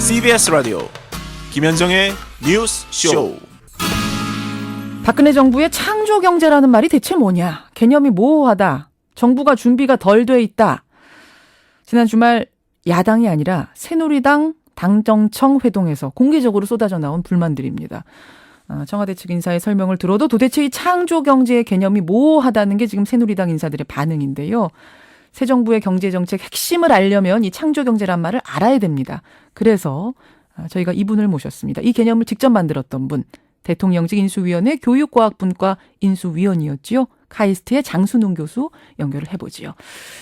CBS 라디오 김현정의 뉴스 쇼. 박근혜 정부의 창조경제라는 말이 대체 뭐냐? 개념이 모호하다. 정부가 준비가 덜 돼 있다. 지난 주말 야당이 아니라 새누리당 당정청 회동에서 공개적으로 쏟아져 나온 불만들입니다. 청와대 측 인사의 설명을 들어도 도대체 이 창조경제의 개념이 모호하다는 게 지금 새누리당 인사들의 반응인데요. 새 정부의 경제정책 핵심을 알려면 이 창조경제란 말을 알아야 됩니다. 그래서 저희가 이분을 모셨습니다. 이 개념을 직접 만들었던 분, 대통령직 인수위원회 교육과학분과 인수위원이었지요. 카이스트의 장순웅 교수 연결을 해보지요.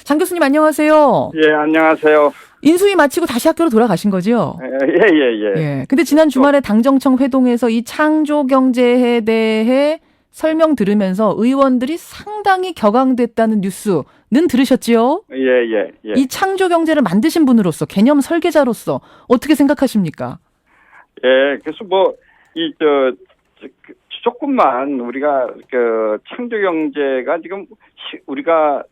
장 교수님 안녕하세요. 예, 안녕하세요. 인수위 마치고 다시 학교로 돌아가신 거죠? 예. 근데 지난 주말에 당정청 회동에서 이 창조경제에 대해 설명 들으면서 의원들이 상당히 격앙됐다는 뉴스는 들으셨지요? 예. 이 창조경제를 만드신 분으로서, 개념 설계자로서 어떻게 생각하십니까? 예, 그래서 조금만 우리가 창조경제가 지금 우리가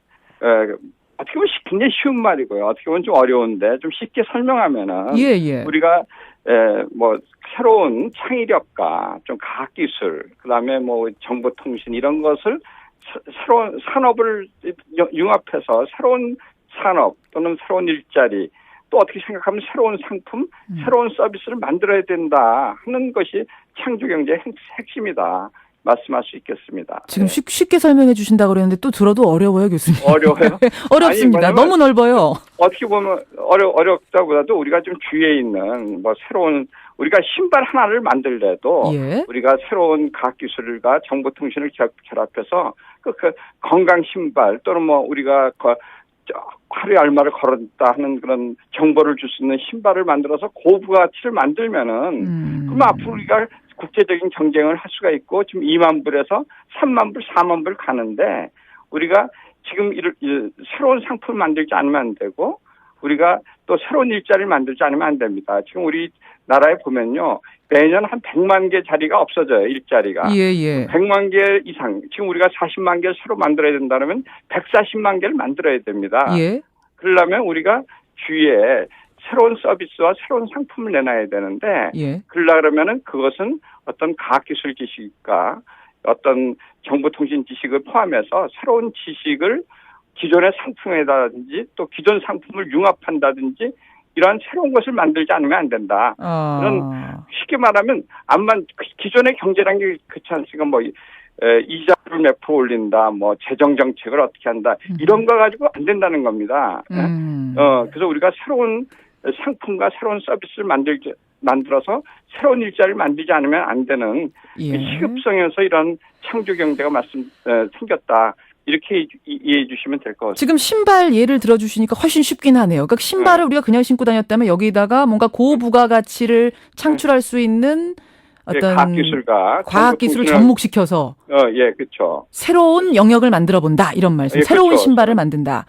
어떻게 보면 굉장히 쉬운 말이고요. 어떻게 보면 좀 어려운데 좀 쉽게 설명하면은 우리가 새로운 창의력과 좀 과학기술, 그다음에 정보통신 이런 것을 새로운 산업을 융합해서 새로운 산업 또는 새로운 일자리 또 어떻게 생각하면 새로운 상품, 새로운 서비스를 만들어야 된다 하는 것이 창조경제의 핵심이다. 말씀할 수 있겠습니다. 지금 쉽게 설명해 주신다고 그랬는데 또 들어도 어려워요, 교수님. 어려워요? 어렵습니다. 아니, 너무 넓어요. 어떻게 보면 어렵다보다도 우리가 좀 주위에 있는 새로운 우리가 신발 하나를 만들래도 우리가 새로운 과학기술과 정보통신을 결합해서 그 건강 신발 또는 우리가 하루에 얼마를 걸었다 하는 그런 정보를 줄 수 있는 신발을 만들어서 고부가치를 만들면은 그럼 앞으로 우리가 국제적인 경쟁을 할 수가 있고 지금 2만 불에서 3만 불, 4만 불 가는데 우리가 지금 새로운 상품을 만들지 않으면 안 되고 우리가 또 새로운 일자리를 만들지 않으면 안 됩니다. 지금 우리 나라에 보면요. 매년 한 100만 개 자리가 없어져요. 일자리가. 100만 개 이상. 지금 우리가 40만 개를 새로 만들어야 된다면 140만 개를 만들어야 됩니다. 그러려면 우리가 주위에 새로운 서비스와 새로운 상품을 내놔야 되는데 그러려면은 그것은 어떤 과학기술 지식과 어떤 정보통신 지식을 포함해서 새로운 지식을 기존의 상품에다든지 또 기존 상품을 융합한다든지 이러한 새로운 것을 만들지 않으면 안 된다. 그런 쉽게 말하면 기존의 경제라는 게 그렇지 않습니까? 이자를 몇 프로 올린다, 재정 정책을 어떻게 한다 이런 거 가지고 안 된다는 겁니다. 그래서 우리가 새로운 상품과 새로운 서비스를 만들어서 새로운 일자리를 만들지 않으면 안 되는 시급성에서 이런 창조 경제가 생겼다. 이렇게 이해해 주시면 될 것 같습니다. 지금 신발 예를 들어주시니까 훨씬 쉽긴 하네요. 그러니까 신발을 우리가 그냥 신고 다녔다면 여기다가 뭔가 고부가가치를 창출할 수 있는 어떤 과학기술을 접목시켜서 그렇죠. 새로운 영역을 만들어 본다 이런 말씀. 새로운 신발을 만든다.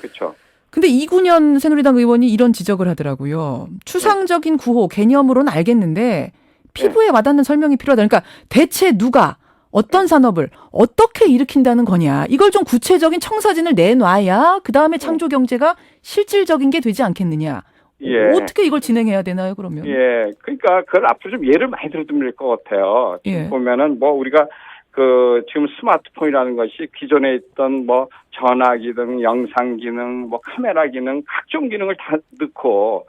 그렇죠. 근데 이군현 새누리당 의원이 이런 지적을 하더라고요. 추상적인 구호 개념으로는 알겠는데 피부에 와닿는 설명이 필요하다. 그러니까 대체 누가 어떤 산업을 어떻게 일으킨다는 거냐. 이걸 좀 구체적인 청사진을 내놔야 그다음에 창조경제가 실질적인 게 되지 않겠느냐. 어떻게 이걸 진행해야 되나요, 그러면? 그러니까 그걸 앞으로 좀 예를 많이 들어두면 될 것 같아요. 지금 보면은 우리가 지금 스마트폰이라는 것이 기존에 있던 전화 기능, 영상 기능, 카메라 기능, 각종 기능을 다 넣고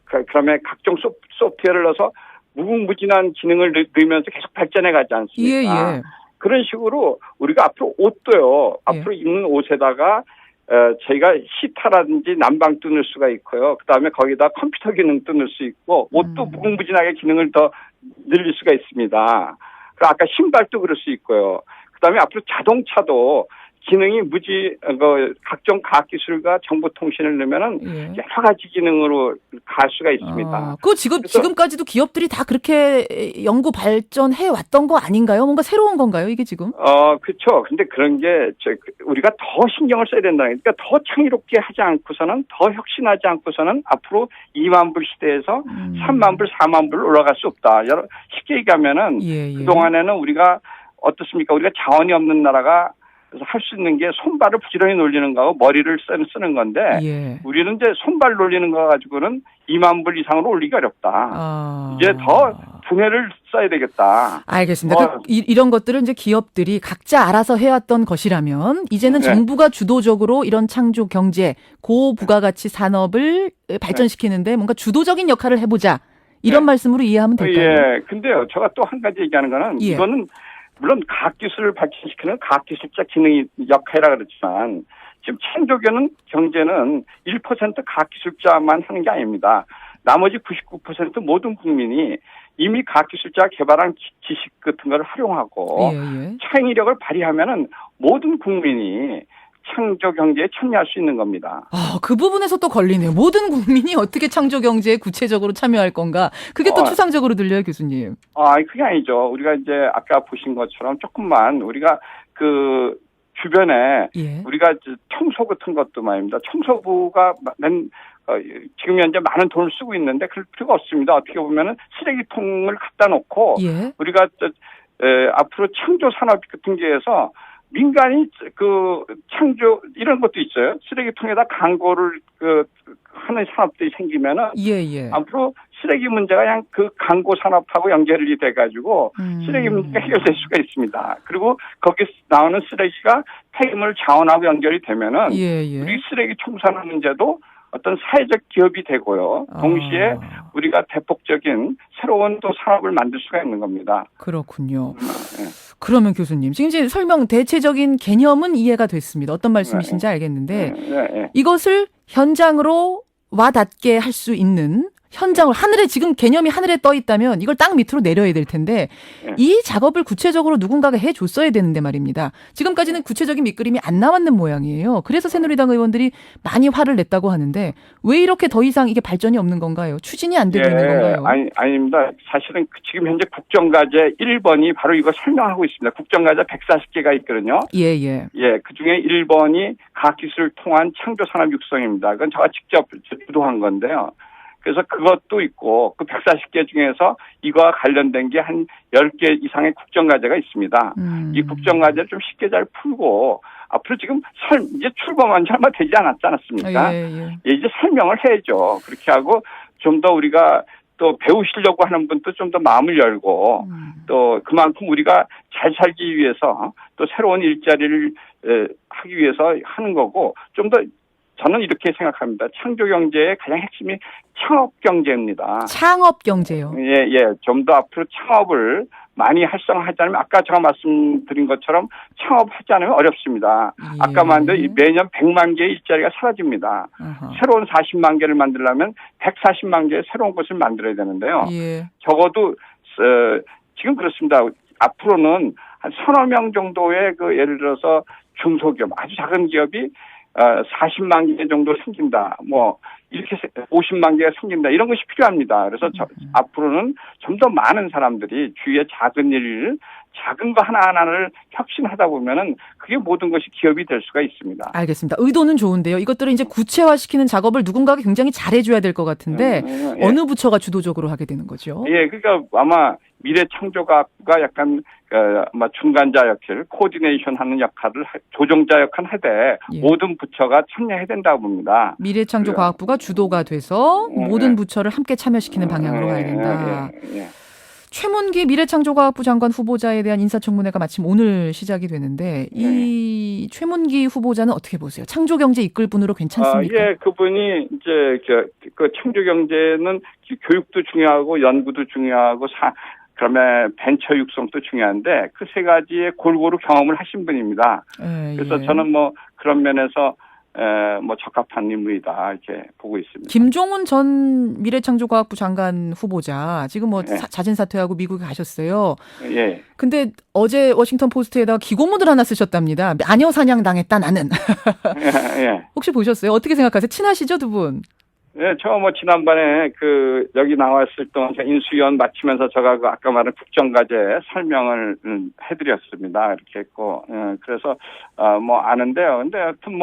그러면 각종 소프트웨어를 넣어서 무궁무진한 기능을 넣으면서 계속 발전해 가지 않습니까? 그런 식으로 우리가 앞으로 옷도요. 앞으로 입는 옷에다가 저희가 히터라든지 난방도 넣을 수가 있고요. 그다음에 거기다 컴퓨터 기능도 넣을 수 있고 옷도 무궁무진하게 기능을 더 늘릴 수가 있습니다. 그리고 아까 신발도 그럴 수 있고요. 그다음에 앞으로 자동차도 기능이 각종 과학기술과 정보통신을 넣으면은 여러 가지 기능으로 갈 수가 있습니다. 지금까지도 기업들이 다 그렇게 연구 발전해 왔던 거 아닌가요? 뭔가 새로운 건가요, 이게 지금? 그렇죠. 근데 그런 게 우리가 더 신경을 써야 된다. 그러니까 더 창의롭게 하지 않고서는 더 혁신하지 않고서는 앞으로 2만 불 시대에서 3만 불, 4만 불 올라갈 수 없다. 쉽게 얘기하면은 그동안에는 우리가 어떻습니까? 우리가 자원이 없는 나라가 그래서 할 수 있는 게 손발을 부지런히 놀리는 거하고 머리를 쓰는 건데 예. 우리는 이제 손발 놀리는 거 가지고는 2만 불 이상으로 올리기 어렵다. 이제 더 두뇌를 써야 되겠다. 알겠습니다. 이런 것들은 이제 기업들이 각자 알아서 해왔던 것이라면 이제는 네. 정부가 주도적으로 이런 창조 경제, 고부가가치 산업을 발전시키는데 뭔가 주도적인 역할을 해보자. 이런 말씀으로 이해하면 될까요? 예. 근데요, 제가 또 한 가지 얘기하는 거는 예. 이거는 물론 과학기술을 발전시키는 과학기술자 기능이 역할이라 그렇지만 지금 창조교는 경제는 1% 과학기술자만 하는 게 아닙니다. 나머지 99% 모든 국민이 이미 과학기술자가 개발한 지식 같은 걸 활용하고 창의력을 발휘하면은 모든 국민이 창조 경제에 참여할 수 있는 겁니다. 그 부분에서 또 걸리네요. 모든 국민이 어떻게 창조 경제에 구체적으로 참여할 건가? 그게 또 추상적으로 들려요, 교수님. 그게 아니죠. 우리가 이제 아까 보신 것처럼 조금만 우리가 그 주변에 우리가 청소 같은 것도 말입니다. 청소부가 지금 현재 많은 돈을 쓰고 있는데 그럴 필요가 없습니다. 어떻게 보면은 쓰레기통을 갖다 놓고 우리가 앞으로 창조 산업 같은 게에서 민간이 그 창조 이런 것도 있어요. 쓰레기통에다 광고를 하는 산업들이 생기면은 앞으로 쓰레기 문제가 그냥 그 광고 산업하고 연결이 돼가지고 쓰레기 문제가 해결될 수가 있습니다. 그리고 거기서 나오는 쓰레기가 폐기물 자원하고 연결이 되면은 우리 쓰레기 청소하는 문제도 어떤 사회적 기업이 되고요. 동시에 우리가 대폭적인 새로운 또 산업을 만들 수가 있는 겁니다. 그렇군요. 그러면 교수님, 지금 이제 설명 대체적인 개념은 이해가 됐습니다. 어떤 말씀이신지 알겠는데 이것을 현장으로 와닿게 할 수 있는 현장을 하늘에 지금 개념이 하늘에 떠 있다면 이걸 땅 밑으로 내려야 될 텐데 이 작업을 구체적으로 누군가가 해줬어야 되는데 말입니다. 지금까지는 구체적인 밑그림이 안 나왔는 모양이에요. 그래서 새누리당 의원들이 많이 화를 냈다고 하는데 왜 이렇게 더 이상 이게 발전이 없는 건가요? 추진이 안 되고 있는 건가요? 아닙니다. 사실은 지금 현재 국정과제 1번이 바로 이거 설명하고 있습니다. 국정과제 140개가 있거든요. 그중에 1번이 과학기술을 통한 창조산업 육성입니다. 그건 제가 직접 주도한 건데요. 그래서 그것도 있고 그 140개 중에서 이거와 관련된 게 한 10개 이상의 국정과제가 있습니다. 이 국정과제를 좀 쉽게 잘 풀고 앞으로 지금 이제 출범한 지 얼마 되지 않았지 않았습니까? 이제 설명을 해야죠. 그렇게 하고 좀 더 우리가 또 배우시려고 하는 분도 좀 더 마음을 열고 또 그만큼 우리가 잘 살기 위해서 또 새로운 일자리를 하기 위해서 하는 거고 좀 더 저는 이렇게 생각합니다. 창조 경제의 가장 핵심이 창업 경제입니다. 창업 경제요? 좀 더 앞으로 창업을 많이 활성화하자면 아까 제가 말씀드린 것처럼 창업하지 않으면 어렵습니다. 아까 만든 매년 100만 개의 일자리가 사라집니다. 새로운 40만 개를 만들려면 140만 개의 새로운 것을 만들어야 되는데요. 적어도 지금 그렇습니다. 앞으로는 한 서너 명 정도의 예를 들어서 중소기업, 아주 작은 기업이 40만 개 정도 생긴다. 이렇게 50만 개가 생긴다. 이런 것이 필요합니다. 그래서 앞으로는 좀 더 많은 사람들이 주위의 작은 거 하나하나를 혁신하다 보면은 그게 모든 것이 기업이 될 수가 있습니다. 알겠습니다. 의도는 좋은데요. 이것들을 이제 구체화시키는 작업을 누군가가 굉장히 잘해줘야 될 것 같은데 어느 부처가 주도적으로 하게 되는 거죠? 그러니까 아마 미래창조과학부가 약간 아마 중간자 역할, 코디네이션하는 역할을 조정자 역할을 하되 모든 부처가 참여해야 된다고 봅니다. 미래창조과학부가 주도가 돼서 모든 부처를 함께 참여시키는 방향으로 가야 된다. 최문기 미래창조과학부 장관 후보자에 대한 인사청문회가 마침 오늘 시작이 되는데 이 최문기 후보자는 어떻게 보세요? 창조경제 이끌 분으로 괜찮습니까? 그분이 이제 그 창조경제는 교육도 중요하고 연구도 중요하고 그다음에 벤처 육성도 중요한데 그 세 가지의 골고루 경험을 하신 분입니다. 그래서 저는 그런 면에서 적합한 인물이다 이렇게 보고 있습니다. 김종훈 전 미래창조과학부 장관 후보자 지금 자진 사퇴하고 미국에 가셨어요. 근데 어제 워싱턴 포스트에다가 기고문을 하나 쓰셨답니다. 마녀 사냥 당했다 나는. 혹시 보셨어요? 어떻게 생각하세요? 친하시죠 두 분? 저 지난번에 여기 나왔을 동안 인수위원 마치면서 제가 아까 말한 국정과제 설명을 해드렸습니다. 이렇게 했고, 그래서 아는데요. 근데 하여튼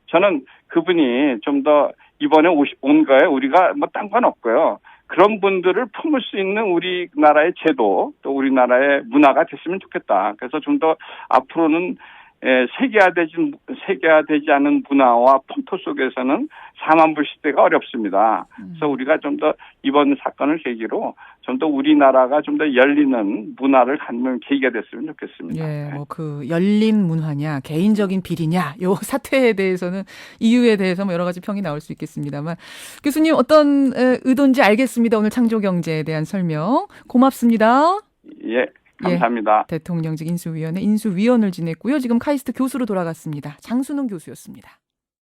저는 그분이 좀 더 이번에 온 거에 우리가 딴 건 없고요. 그런 분들을 품을 수 있는 우리나라의 제도 또 우리나라의 문화가 됐으면 좋겠다. 그래서 좀 더 앞으로는 세계화되지 않은 문화와 풍토 속에서는 사만불식대가 어렵습니다. 그래서 우리가 좀 더 이번 사건을 계기로 좀 더 우리나라가 좀 더 열리는 문화를 갖는 계기가 됐으면 좋겠습니다. 예, 뭐 그 열린 문화냐, 개인적인 비리냐, 요 사태에 대해서는 이유에 대해서 뭐 여러 가지 평이 나올 수 있겠습니다만 교수님 어떤 의도인지 알겠습니다. 오늘 창조경제에 대한 설명 고맙습니다. 예, 감사합니다. 대통령직 인수위원회 인수위원을 지냈고요. 지금 카이스트 교수로 돌아갔습니다. 장순웅 교수였습니다.